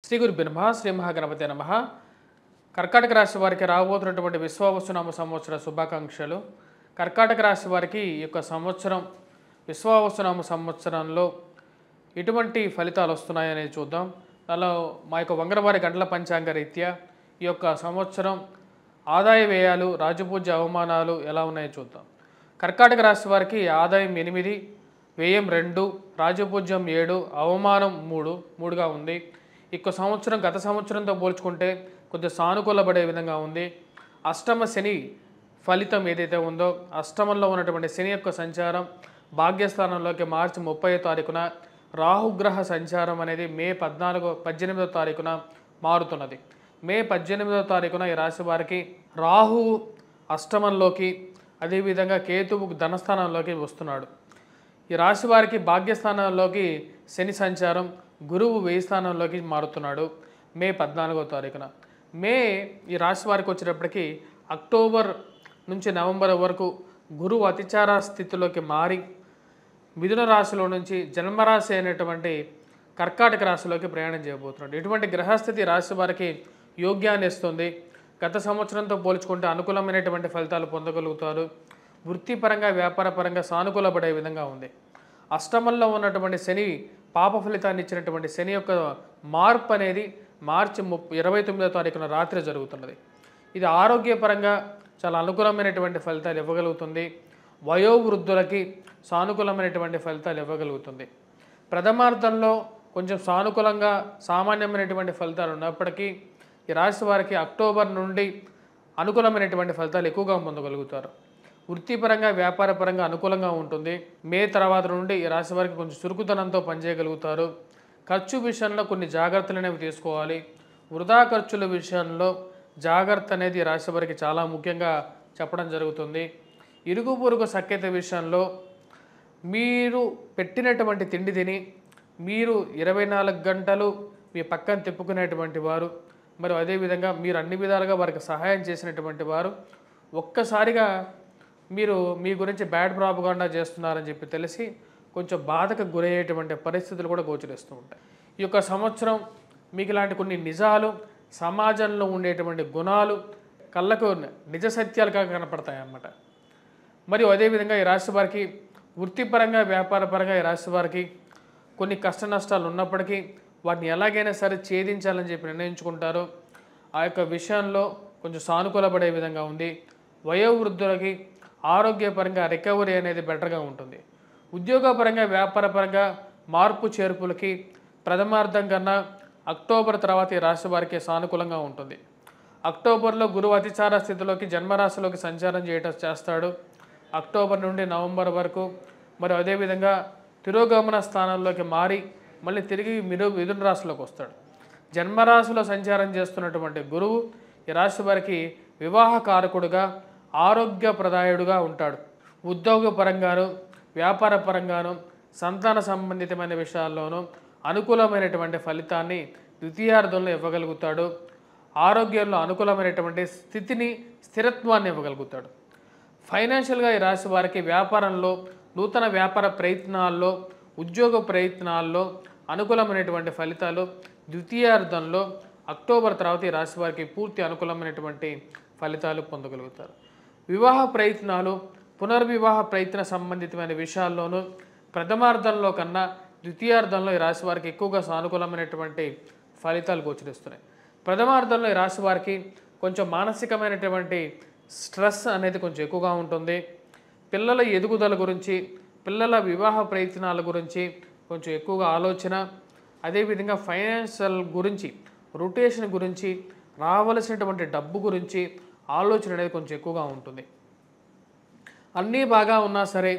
శ్రీ గురుభ్యో నమః శ్రీ మహాగణపతే నమః. కర్కాటక రాశి వారికి రాబోతున్నటువంటి విశ్వావసునామ సంవత్సర శుభాకాంక్షలు. కర్కాటక రాశి వారికి ఈ యొక్క సంవత్సరం విశ్వావసునామ సంవత్సరంలో ఎటువంటి ఫలితాలు వస్తున్నాయనేది చూద్దాం. అలా మా యొక్క వంగరవారి గంటల పంచాంగ రీత్యా ఈ యొక్క సంవత్సరం ఆదాయ వ్యయాలు, రాజపూజ్య అవమానాలు ఎలా ఉన్నాయో చూద్దాం. కర్కాటక రాశి వారికి ఆదాయం 8, వ్యయం 2, రాజపూజ్యం 7, అవమానం 3గా ఉంది. ఇక సంవత్సరం గత సంవత్సరంతో పోల్చుకుంటే కొద్దిగా సానుకూలపడే విధంగా ఉంది. అష్టమ శని ఫలితం ఏదైతే ఉందో, అష్టమంలో ఉన్నటువంటి శని యొక్క సంచారం భాగ్యస్థానంలోకి మార్చి 30వ తారీఖున, రాహుగ్రహ సంచారం అనేది మే 18వ తారీఖున మారుతున్నది. మే 18వ తారీఖున ఈ రాశి వారికి రాహువు అష్టమంలోకి, అదేవిధంగా కేతువు ధనస్థానంలోకి వస్తున్నాడు. ఈ రాశి వారికి భాగ్యస్థానంలోకి శని సంచారం, గురువు 1000 స్థానంలోకి మారుతున్నాడు మే 14వ తారీఖున. ఈ రాశి వారికి వచ్చేటప్పటికి అక్టోబర్ నుంచి నవంబర్ వరకు గురువు అతిచార స్థితిలోకి మారి మిథున రాశిలో నుంచి జన్మరాశి అయినటువంటి కర్కాటక రాశిలోకి ప్రయాణం చేయబోతున్నాడు. ఇటువంటి గ్రహస్థితి రాశి వారికి యోగ్యాన్ని ఇస్తుంది. గత సంవత్సరంతో పోల్చుకుంటే అనుకూలమైనటువంటి ఫలితాలు పొందగలుగుతారు. వృత్తిపరంగా, వ్యాపారపరంగా సానుకూలపడే విధంగా ఉంది. అష్టమంలో ఉన్నటువంటి శని పాప ఫలితాన్ని ఇచ్చినటువంటి శని యొక్క మార్పు అనేది మార్చి 29వ తారీఖున రాత్రి జరుగుతున్నది. ఇది ఆరోగ్యపరంగా చాలా అనుకూలమైనటువంటి ఫలితాలు ఇవ్వగలుగుతుంది. వయోవృద్ధులకి సానుకూలమైనటువంటి ఫలితాలు ఇవ్వగలుగుతుంది. ప్రథమార్థంలో కొంచెం సానుకూలంగా సామాన్యమైనటువంటి ఫలితాలు ఉన్నప్పటికీ ఈ రాశి వారికి అక్టోబర్ నుండి అనుకూలమైనటువంటి ఫలితాలు ఎక్కువగా పొందగలుగుతారు. వృత్తిపరంగా, వ్యాపారపరంగా అనుకూలంగా ఉంటుంది. మే తర్వాత నుండి ఈ రాశి వారికి కొంచెం చురుకుతనంతో పనిచేయగలుగుతారు. ఖర్చు విషయంలో కొన్ని జాగ్రత్తలు అనేవి తీసుకోవాలి. వృధా ఖర్చుల విషయంలో జాగ్రత్త అనేది రాశి వారికి చాలా ముఖ్యంగా చెప్పడం జరుగుతుంది. ఇరుగు పొరుగు సఖ్యత విషయంలో మీరు పెట్టినటువంటి తిండి తిని మీరు 24 గంటలు మీ పక్కన తిప్పుకునేటువంటి వారు, మరి అదేవిధంగా మీరు అన్ని విధాలుగా వారికి సహాయం చేసినటువంటి వారు ఒక్కసారిగా మీరు మీ గురించి బ్యాడ్ ప్రాపగాండా చేస్తున్నారని చెప్పి తెలిసి కొంచెం బాధకు గురయ్యేటువంటి పరిస్థితులు కూడా గోచరిస్తూ ఉంటాయి. ఈ యొక్క సంవత్సరం మీకు ఇలాంటి కొన్ని నిజాలు, సమాజంలో ఉండేటువంటి గుణాలు కళ్ళకు నిజ సత్యాలుగా కనపడతాయి అన్నమాట. మరియు అదేవిధంగా ఈ రాశి వారికి వృత్తిపరంగా, వ్యాపారపరంగా ఈ రాశి వారికి కొన్ని కష్ట నష్టాలు ఉన్నప్పటికీ వాటిని ఎలాగైనా సరే ఛేదించాలని చెప్పి నిర్ణయించుకుంటారు. ఆ యొక్క విషయంలో కొంచెం సానుకూలపడే విధంగా ఉంది. వయోవృద్ధులకి ఆరోగ్యపరంగా రికవరీ అనేది బెటర్గా ఉంటుంది. ఉద్యోగపరంగా, వ్యాపారపరంగా మార్పు చేర్పులకి ప్రథమార్థం కన్నా అక్టోబర్ తర్వాత ఈ రాశి వారికి సానుకూలంగా ఉంటుంది. అక్టోబర్లో గురువు అతిచార స్థితిలోకి జన్మరాశిలోకి సంచారం చేస్తాడు అక్టోబర్ నుండి నవంబర్ వరకు. మరి అదేవిధంగా తిరోగమన స్థానంలోకి మారి మళ్ళీ తిరిగి మిథున రాశిలోకి వస్తాడు. జన్మరాశిలో సంచారం చేస్తున్నటువంటి గురువు ఈ రాశి వారికి వివాహకారకుడుగా, ఆరోగ్యప్రదాయుడుగా ఉంటాడు. ఉద్యోగపరంగాను, వ్యాపార పరంగాను, సంతాన సంబంధితమైన విషయాల్లోనూ అనుకూలమైనటువంటి ఫలితాన్ని ద్వితీయార్థంలో ఇవ్వగలుగుతాడు. ఆరోగ్యంలో అనుకూలమైనటువంటి స్థితిని, స్థిరత్వాన్ని ఇవ్వగలుగుతాడు. ఫైనాన్షియల్గా ఈ రాశి వారికి వ్యాపారంలో, నూతన వ్యాపార ప్రయత్నాల్లో, ఉద్యోగ ప్రయత్నాల్లో అనుకూలమైనటువంటి ఫలితాలు ద్వితీయార్థంలో అక్టోబర్ తర్వాత ఈ రాశి వారికి పూర్తి అనుకూలమైనటువంటి ఫలితాలు పొందగలుగుతారు. వివాహ ప్రయత్నాలు, పునర్వివాహ ప్రయత్న సంబంధితమైన విషయాల్లోనూ ప్రథమార్థంలో కన్నా ద్వితీయార్థంలో ఈ రాశి వారికి ఎక్కువగా సానుకూలమైనటువంటి ఫలితాలు గోచరిస్తున్నాయి. ప్రథమార్థంలో ఈ రాశి వారికి కొంచెం మానసికమైనటువంటి స్ట్రెస్ అనేది కొంచెం ఎక్కువగా ఉంటుంది. పిల్లల ఎదుగుదల గురించి, పిల్లల వివాహ ప్రయత్నాల గురించి కొంచెం ఎక్కువగా ఆలోచన, అదేవిధంగా ఫైనాన్షియల్ గురించి, రొటేషన్ గురించి, రావలసినటువంటి డబ్బు గురించి ఆలోచన అనేది కొంచెం ఎక్కువగా ఉంటుంది. అన్నీ బాగా ఉన్నా సరే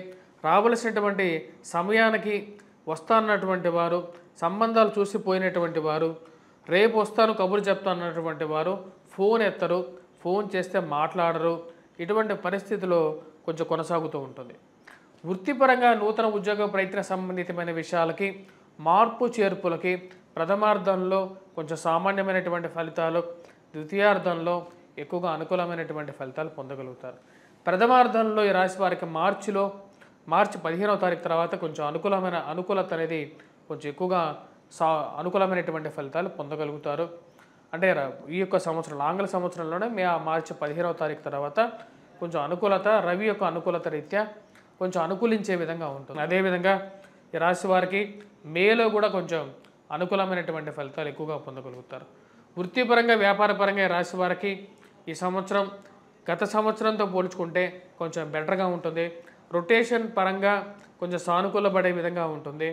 రావలసినటువంటి సమయానికి వస్తానన్నటువంటి వారు, సంబంధాలు చూసిపోయినటువంటి వారు, రేపు వస్తాను కబురు చెప్తాను అన్నటువంటి వారు ఫోన్ ఎత్తరు, ఫోన్ చేస్తే మాట్లాడరు. ఇటువంటి పరిస్థితిలో కొంచెం కొనసాగుతూ ఉంటుంది. వృత్తిపరంగా నూతన ఉద్యోగ ప్రయత్న సంబంధితమైన విషయాలకి, మార్పు చేర్పులకి ప్రథమార్థంలో కొంచెం సామాన్యమైనటువంటి ఫలితాలు, ద్వితీయార్థంలో ఎక్కువగా అనుకూలమైనటువంటి ఫలితాలు పొందగలుగుతారు. ప్రథమార్థంలో ఈ రాశి వారికి మార్చి 15వ తారీఖు తర్వాత కొంచెం అనుకూలత అనేది కొంచెం ఎక్కువగా సా అనుకూలమైనటువంటి ఫలితాలు పొందగలుగుతారు. అంటే ఈ యొక్క సంవత్సరం ఆంగ్ల సంవత్సరంలోనే మార్చి 15వ తారీఖు తర్వాత కొంచెం అనుకూలత, రవి యొక్క అనుకూలత రీత్యా కొంచెం అనుకూలించే విధంగా ఉంటుంది. అదేవిధంగా ఈ రాశి వారికి మేలో కూడా కొంచెం అనుకూలమైనటువంటి ఫలితాలు ఎక్కువగా పొందగలుగుతారు. వృత్తిపరంగా, వ్యాపారపరంగా ఈ రాశి వారికి ఈ సంవత్సరం గత సంవత్సరంతో పోల్చుకుంటే కొంచెం బెటర్గా ఉంటుంది. రొటేషన్ పరంగా కొంచెం సానుకూలపడే విధంగా ఉంటుంది.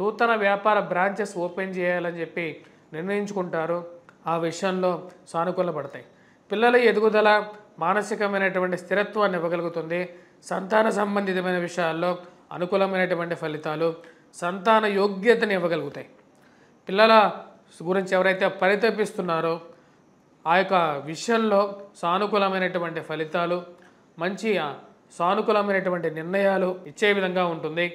నూతన వ్యాపార బ్రాంచెస్ ఓపెన్ చేయాలని చెప్పి నిర్ణయించుకుంటారు. ఆ విషయంలో సానుకూలపడతాయి. పిల్లల ఎదుగుదల మానసికమైనటువంటి స్థిరత్వాన్ని ఇవ్వగలుగుతుంది. సంతాన సంబంధితమైన విషయాల్లో అనుకూలమైనటువంటి ఫలితాలు, సంతాన యోగ్యతని ఇవ్వగలుగుతాయి. పిల్లల గురించి ఎవరైతే పరితపిస్తున్నారో ఆ యొక్క విషయంలో సానుకూలమైనటువంటి ఫలితాలు, మంచి సానుకూలమైనటువంటి నిర్ణయాలు ఇచ్చే విధంగా ఉంటుంది.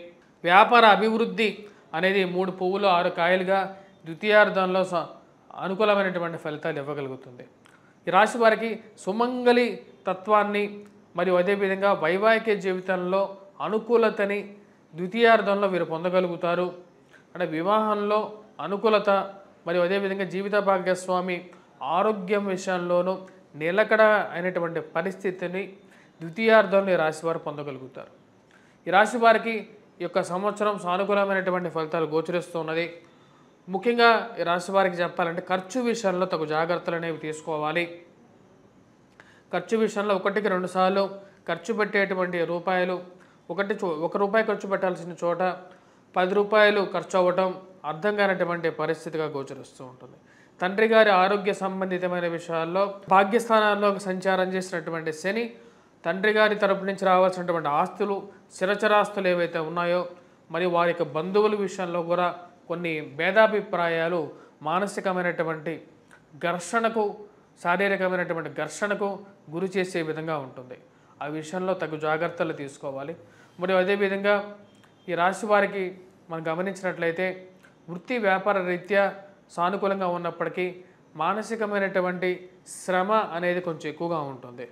వ్యాపార అభివృద్ధి అనేది 3 పువ్వులు 6 కాయలుగా ద్వితీయార్థంలో అనుకూలమైనటువంటి ఫలితాలు ఇవ్వగలుగుతుంది. ఈ రాశి వారికి సుమంగళి తత్వాన్ని మరియు అదేవిధంగా వైవాహిక జీవితంలో అనుకూలతని ద్వితీయార్థంలో వీరు పొందగలుగుతారు. అంటే వివాహంలో అనుకూలత మరియు అదేవిధంగా జీవిత భాగస్వామి ఆరోగ్యం విషయంలోనూ నిలకడ అయినటువంటి పరిస్థితిని ద్వితీయార్థంలో ఈ రాశి వారు పొందగలుగుతారు. ఈ రాశి వారికి ఈ యొక్క సంవత్సరం సానుకూలమైనటువంటి ఫలితాలు గోచరిస్తున్నది. ముఖ్యంగా ఈ రాశి వారికి చెప్పాలంటే ఖర్చు విషయంలో తగు జాగ్రత్తలు అనేవి తీసుకోవాలి. ఖర్చు విషయంలో 1కి 2 సార్లు ఖర్చు పెట్టేటువంటి రూపాయలు, 1 రూపాయి ఖర్చు పెట్టాల్సిన చోట 10 రూపాయలు ఖర్చు అవ్వటం అర్థం కానటువంటి పరిస్థితిగా గోచరిస్తూ ఉంటుంది. తండ్రి గారి ఆరోగ్య సంబంధితమైన విషయాల్లో భాగ్యస్థానాల్లో సంచారం చేసినటువంటి శని తండ్రి గారి తరపు నుంచి రావాల్సినటువంటి ఆస్తులు, స్థిరచరాస్తులు ఏవైతే ఉన్నాయో మరియు వారి యొక్క బంధువుల విషయంలో కూడా కొన్ని భేదాభిప్రాయాలు మానసికమైనటువంటి ఘర్షణకు, శారీరకమైనటువంటి ఘర్షణకు గురి చేసే విధంగా ఉంటుంది. ఆ విషయంలో తగు జాగ్రత్తలు తీసుకోవాలి. మరియు అదేవిధంగా ఈ రాశి వారికి మనం గమనించినట్లయితే వృత్తి వ్యాపార రీత్యా సానుకూలంగా ఉన్నప్పటికీ మానసికమైనటువంటి శ్రమ అనేది కొంచెం ఎక్కువగా ఉంటుంది.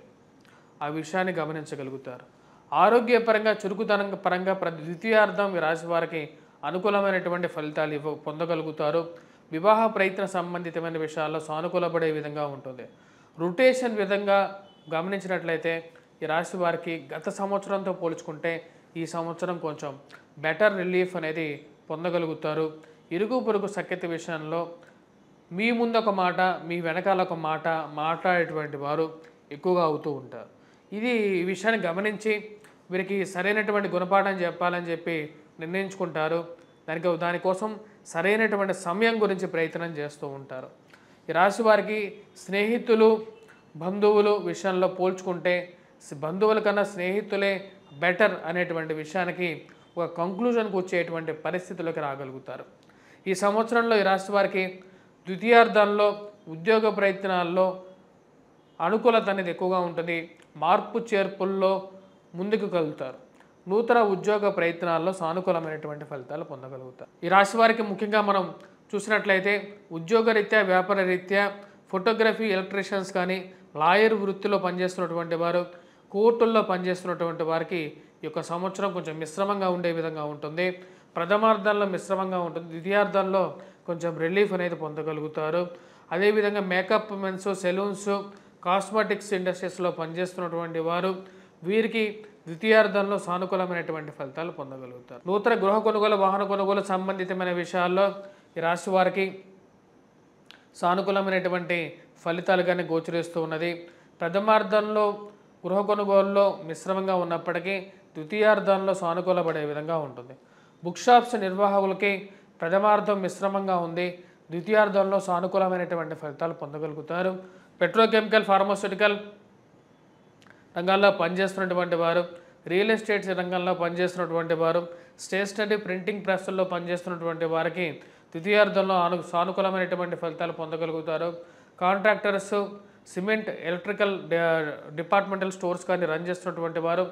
ఆ విషయాన్ని గమనించగలుగుతారు. ఆరోగ్యపరంగా చురుకుదనం పరంగా ద్వితీయార్థం ఈ రాశి వారికి అనుకూలమైనటువంటి ఫలితాలు పొందగలుగుతారు. వివాహ ప్రయత్న సంబంధితమైన విషయాల్లో సానుకూలపడే విధంగా ఉంటుంది. రొటేషన్ విధంగా గమనించినట్లయితే ఈ రాశి వారికి గత సంవత్సరంతో పోల్చుకుంటే ఈ సంవత్సరం కొంచెం బెటర్ రిలీఫ్ అనేది పొందగలుగుతారు. ఇరుగు పొరుగు సఖ్యత విషయంలో మీ ముందు ఒక మాట, మీ వెనకాల ఒక మాట మాట్లాడేటువంటి వారు ఎక్కువగా అవుతూ ఉంటారు. ఈ విషయాన్ని గమనించి వీరికి సరైనటువంటి గుణపాఠం చెప్పాలని చెప్పి నిర్ణయించుకుంటారు. దానికోసం సరైనటువంటి సమయం గురించి ప్రయత్నం చేస్తూ ఉంటారు. ఈ రాశి వారికి స్నేహితులు, బంధువులు విషయంలో పోల్చుకుంటే బంధువుల కన్నా స్నేహితులే బెటర్ అనేటువంటి విషయానికి ఒక కంక్లూజన్కి వచ్చేటువంటి పరిస్థితుల్లోకి రాగలుగుతారు. ఈ సంవత్సరంలో ఈ రాశి వారికి ద్వితీయార్థంలో ఉద్యోగ ప్రయత్నాల్లో అనుకూలత అనేది ఎక్కువగా ఉంటుంది. మార్పు చేర్పుల్లో ముందుకు కలుగుతారు. నూతన ఉద్యోగ ప్రయత్నాల్లో సానుకూలమైనటువంటి ఫలితాలు పొందగలుగుతారు. ఈ రాశి వారికి ముఖ్యంగా మనం చూసినట్లయితే ఉద్యోగ రీత్యా, వ్యాపార రీత్యా, ఫోటోగ్రఫీ, ఎలక్ట్రీషియన్స్ కానీ, లాయర్ వృత్తిలో పనిచేస్తున్నటువంటి వారు, కోర్టుల్లో పనిచేస్తున్నటువంటి వారికి ఈ యొక్క సంవత్సరం కొంచెం మిశ్రమంగా ఉండే విధంగా ఉంటుంది. ప్రథమార్థంలో మిశ్రమంగా ఉంటుంది. ద్వితీయార్థంలో కొంచెం రిలీఫ్ అనేది పొందగలుగుతారు. అదేవిధంగా మేకప్ మెన్స్, సెలూన్స్, కాస్మెటిక్స్ ఇండస్ట్రీస్లో పనిచేస్తున్నటువంటి వారు వీరికి ద్వితీయార్థంలో సానుకూలమైనటువంటి ఫలితాలు పొందగలుగుతారు. నూతన గృహ కొనుగోలు, వాహన కొనుగోలు సంబంధితమైన విషయాల్లో ఈ రాశి వారికి సానుకూలమైనటువంటి ఫలితాలుగానే గోచరిస్తూ ఉన్నది. ప్రథమార్థంలో గృహ కొనుగోలులో మిశ్రమంగా ఉన్నప్పటికీ ద్వితీయార్థంలో సానుకూలపడే విధంగా ఉంటుంది. బుక్ షాప్స్ నిర్వాహకులకి ప్రథమార్థం మిశ్రమంగా ఉంది. ద్వితీయార్థంలో సానుకూలమైనటువంటి ఫలితాలు పొందగలుగుతారు. పెట్రోకెమికల్, ఫార్మాస్యూటికల్ రంగాల్లో పనిచేస్తున్నటువంటి వారు, రియల్ ఎస్టేట్స్ రంగంలో పనిచేస్తున్నటువంటి వారు, స్టేషనరీ ప్రింటింగ్ ప్రెస్ల్లో పనిచేస్తున్నటువంటి వారికి ద్వితీయార్థంలో సానుకూలమైనటువంటి ఫలితాలు పొందగలుగుతారు. Contractors, cement, electrical departmental stores కానీ రన్ చేస్తున్నటువంటి వారు,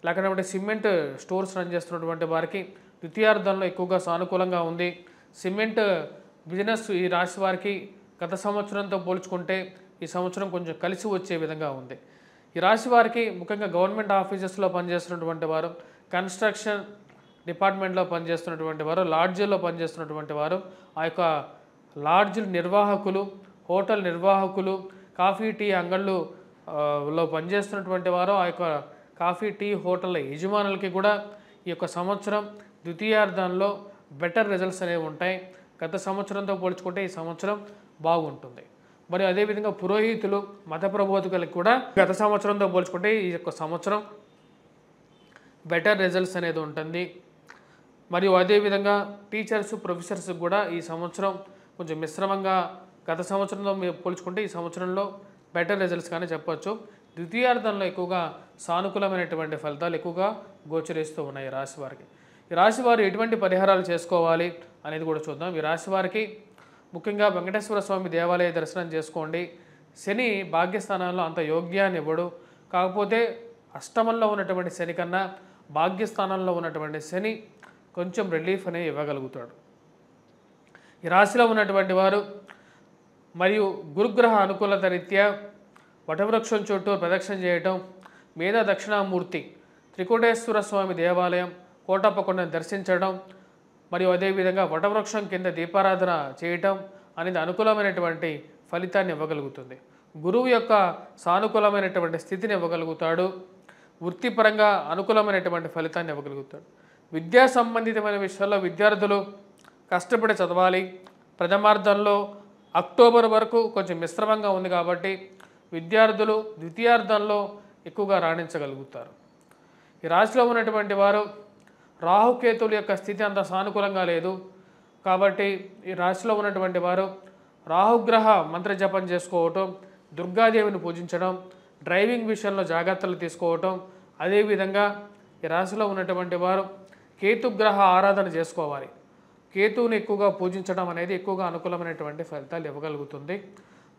లేకపోతే సిమెంట్ స్టోర్స్ రన్ చేస్తున్నటువంటి వారికి ద్వితీయార్థంలో ఎక్కువగా సానుకూలంగా ఉంది. సిమెంట్ బిజినెస్ ఈ రాశి వారికి గత సంవత్సరంతో పోల్చుకుంటే ఈ సంవత్సరం కొంచెం కలిసి వచ్చే విధంగా ఉంది. ఈ రాశి వారికి ముఖ్యంగా గవర్నమెంట్ ఆఫీసెస్లో పనిచేస్తున్నటువంటి వారు, కన్స్ట్రక్షన్ డిపార్ట్మెంట్లో పనిచేస్తున్నటువంటి వారు, లాడ్జీల్లో పనిచేస్తున్నటువంటి వారు, ఆ యొక్క లాడ్జ్ నిర్వాహకులు, హోటల్ నిర్వాహకులు, కాఫీ టీ అంగళ్ళు లో పనిచేస్తున్నటువంటి వారు, ఆ యొక్క కాఫీ టీ హోటళ్ళ యజమానులకి కూడా ఈ యొక్క సంవత్సరం ద్వితీయార్థంలో బెటర్ రిజల్ట్స్ అనేవి ఉంటాయి. గత సంవత్సరంతో పోల్చుకుంటే ఈ సంవత్సరం బాగుంటుంది. మరియు అదేవిధంగా పురోహితులు, మత ప్రబోధకులకు కూడా గత సంవత్సరంతో పోల్చుకుంటే ఈ యొక్క సంవత్సరం బెటర్ రిజల్ట్స్ అనేది ఉంటుంది. మరియు అదేవిధంగా టీచర్స్, ప్రొఫెసర్స్కి కూడా ఈ సంవత్సరం కొంచెం మిశ్రమంగా గత సంవత్సరంతో పోల్చుకుంటే ఈ సంవత్సరంలో బెటర్ రిజల్ట్స్ కానీ చెప్పొచ్చు. ద్వితీయార్థంలో ఎక్కువగా సానుకూలమైనటువంటి ఫలితాలు ఎక్కువగా గోచరిస్తూ ఉన్నాయి ఈ రాశి వారికి. ఈ రాశి వారు ఎటువంటి పరిహారాలు చేసుకోవాలి అనేది కూడా చూద్దాం. ఈ రాశి వారికి ముఖ్యంగా వెంకటేశ్వర స్వామి దేవాలయ దర్శనం చేసుకోండి. శని భాగ్యస్థానాల్లో అంత యోగ్యాన్ని ఇవ్వడు, కాకపోతే అష్టమంలో ఉన్నటువంటి శని కన్నా భాగ్యస్థానంలో ఉన్నటువంటి శని కొంచెం రిలీఫ్ అనేది ఇవ్వగలుగుతాడు. ఈ రాశిలో ఉన్నటువంటి వారు మరియు గురుగ్రహ అనుకూలత రీత్యా వటవృక్షం చుట్టూ ప్రదక్షిణ చేయటం, మీద దక్షిణామూర్తి త్రికోటేశ్వర స్వామి దేవాలయం కోటప్పకొండను దర్శించడం, మరియు అదేవిధంగా వటవృక్షం కింద దీపారాధన చేయటం అనేది అనుకూలమైనటువంటి ఫలితాన్ని ఇవ్వగలుగుతుంది. గురువు యొక్క సానుకూలమైనటువంటి స్థితిని ఇవ్వగలుగుతాడు. వృత్తిపరంగా అనుకూలమైనటువంటి ఫలితాన్ని ఇవ్వగలుగుతాడు. విద్యా సంబంధితమైన విషయాల్లో విద్యార్థులు కష్టపడి చదవాలి. ప్రథమార్థంలో అక్టోబర్ వరకు కొంచెం మిశ్రమంగా ఉంది కాబట్టి విద్యార్థులు ద్వితీయార్థంలో ఎక్కువగా రాణించగలుగుతారు. ఈ రాశిలో ఉన్నటువంటి వారు రాహుకేతువుల యొక్క స్థితి అంత సానుకూలంగా లేదు కాబట్టి ఈ రాశిలో ఉన్నటువంటి వారు రాహుగ్రహ మంత్ర జపం చేసుకోవటం, దుర్గాదేవిని పూజించడం, డ్రైవింగ్ విషయంలో జాగ్రత్తలు తీసుకోవటం, అదేవిధంగా ఈ రాశిలో ఉన్నటువంటి వారు కేతుగ్రహ ఆరాధన చేసుకోవాలి. కేతువుని ఎక్కువగా పూజించడం అనేది ఎక్కువగా అనుకూలమైనటువంటి ఫలితాలు ఇవ్వగలుగుతుంది.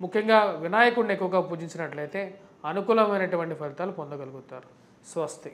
ముఖ్యంగా వినాయకుడిని ఎక్కువగా పూజించినట్లయితే అనుకూలమైనటువంటి ఫలితాలు పొందగలుగుతారు. స్వస్తి.